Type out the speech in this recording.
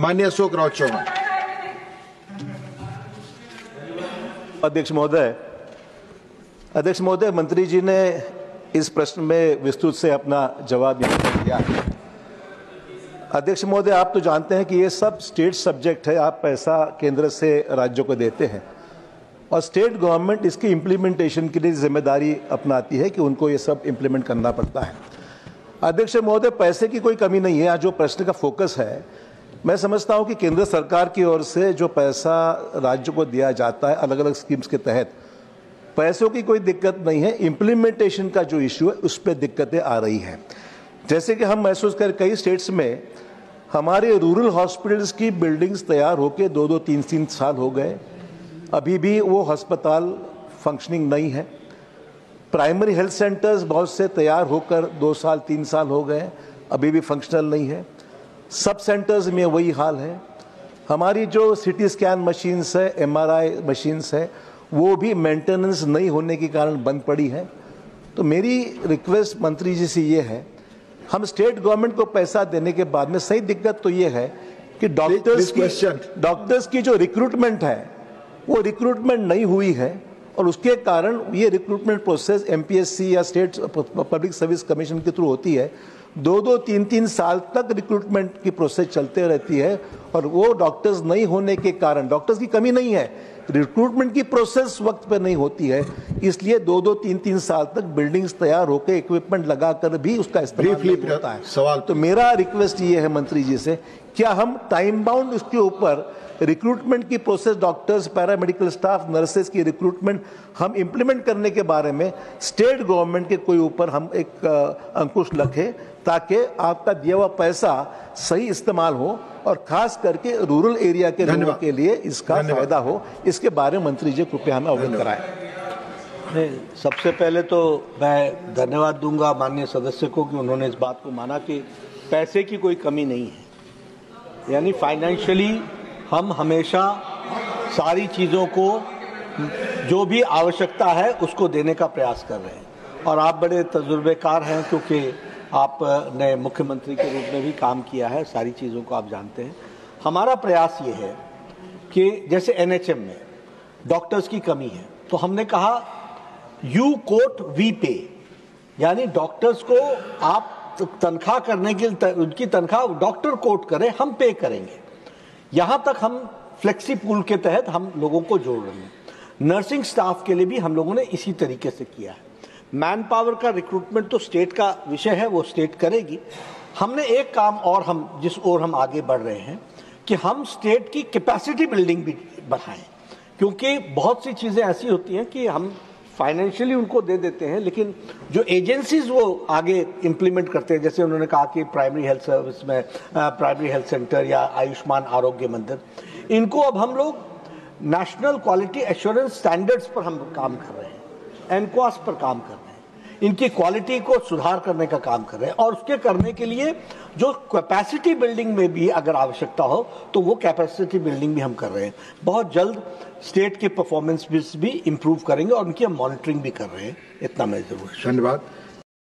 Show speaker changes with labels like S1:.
S1: माननीय अशोक राव चौहान।
S2: अध्यक्ष महोदय, मंत्री जी ने इस प्रश्न में विस्तृत से अपना जवाब दिया है। अध्यक्ष महोदय, आप तो जानते हैं कि ये सब स्टेट सब्जेक्ट है। आप पैसा केंद्र से राज्यों को देते हैं और स्टेट गवर्नमेंट इसकी इम्प्लीमेंटेशन के लिए जिम्मेदारी अपनाती है कि उनको ये सब इम्प्लीमेंट करना पड़ता है। अध्यक्ष महोदय, पैसे की कोई कमी नहीं है। आज जो प्रश्न का फोकस है, मैं समझता हूं कि केंद्र सरकार की ओर से जो पैसा राज्यों को दिया जाता है अलग अलग स्कीम्स के तहत, पैसों की कोई दिक्कत नहीं है। इम्प्लीमेंटेशन का जो इश्यू है उस पर दिक्कतें आ रही हैं। जैसे कि हम महसूस कर कई स्टेट्स में हमारे रूरल हॉस्पिटल्स की बिल्डिंग्स तैयार होकर 2-2, 3-3 साल हो गए, अभी भी वो अस्पताल फंक्शनिंग नहीं है। प्राइमरी हेल्थ सेंटर्स बहुत से तैयार होकर 2 साल 3 साल हो गए, अभी भी फंक्शनल नहीं है। सब सेंटर्स में वही हाल है। हमारी जो सिटी स्कैन मशीन्स है, MRI मशीन्स है, वो भी मेंटेनेंस नहीं होने के कारण बंद पड़ी है। तो मेरी रिक्वेस्ट मंत्री जी से ये है, हम स्टेट गवर्नमेंट को पैसा देने के बाद में सही दिक्कत तो ये है कि डॉक्टर्स की जो रिक्रूटमेंट है वो रिक्रूटमेंट नहीं हुई है और उसके कारण ये रिक्रूटमेंट प्रोसेस MPSC या स्टेट पब्लिक सर्विस कमीशन के थ्रू होती है। 2-2, 3-3 साल तक रिक्रूटमेंट की प्रोसेस चलते रहती है और वो डॉक्टर्स नहीं होने के कारण, डॉक्टर्स की कमी नहीं है, रिक्रूटमेंट की प्रोसेस वक्त पे नहीं होती है, इसलिए 2-2, 3-3 साल तक बिल्डिंग्स तैयार होकर इक्विपमेंट लगाकर भी उसका इस्तेमाल नहीं होता है। सवाल तो मेरा रिक्वेस्ट ये है मंत्री जी से, क्या हम टाइम बाउंड उसके ऊपर रिक्रूटमेंट की process, doctors, paramedical staff, nurses की रिक्रूटमेंट हम इंप्लीमेंट करने के बारे में स्टेट गवर्नमेंट के कोई ऊपर हम एक अंकुश रखें ताकि आपका दिया हुआ पैसा सही इस्तेमाल हो और खास करके रूरल एरिया के लोगों के लिए इसका फायदा हो। इसके बारे में मंत्री जी कृपया हमें अवगत कराएं।
S3: सबसे पहले तो मैं धन्यवाद दूंगा माननीय सदस्य को कि उन्होंने इस बात को माना कि पैसे की कोई कमी नहीं है। यानी फाइनेंशियली हम हमेशा सारी चीज़ों को जो भी आवश्यकता है उसको देने का प्रयास कर रहे हैं और आप बड़े तजुर्बेकार हैं क्योंकि आपने मुख्यमंत्री के रूप में भी काम किया है, सारी चीज़ों को आप जानते हैं। हमारा प्रयास ये है कि जैसे NHM में डॉक्टर्स की कमी है तो हमने कहा यू कोट वी पे, यानी डॉक्टर्स को आप तनख्वाह करने के उनकी तनख्वाह डॉक्टर कोट करें, हम पे करेंगे। यहाँ तक हम फ्लेक्सी पूल के तहत हम लोगों को जोड़ रहे हैं। नर्सिंग स्टाफ के लिए भी हम लोगों ने इसी तरीके से किया है। मैन पावर का रिक्रूटमेंट तो स्टेट का विषय है, वो स्टेट करेगी। हमने एक काम और हम जिस ओर हम आगे बढ़ रहे हैं कि हम स्टेट की कैपेसिटी बिल्डिंग भी बढ़ाएं, क्योंकि बहुत सी चीज़ें ऐसी होती हैं कि हम फाइनेंशियली उनको दे देते हैं लेकिन जो एजेंसीज वो आगे इम्प्लीमेंट करते हैं, जैसे उन्होंने कहा कि प्राइमरी हेल्थ सर्विस में प्राइमरी हेल्थ सेंटर या आयुष्मान आरोग्य मंदिर, इनको अब हम लोग नेशनल क्वालिटी एश्योरेंस स्टैंडर्ड्स पर हम काम कर रहे हैं, NQAS पर काम कर रहे हैं, इनकी क्वालिटी को सुधार करने का काम कर रहे हैं और उसके करने के लिए जो कैपेसिटी बिल्डिंग में भी अगर आवश्यकता हो तो वो कैपेसिटी बिल्डिंग भी हम कर रहे हैं। बहुत जल्द स्टेट के परफॉर्मेंस भी इम्प्रूव करेंगे और उनकी हम मॉनिटरिंग भी कर रहे हैं। इतना मैं जरूर।
S1: धन्यवाद।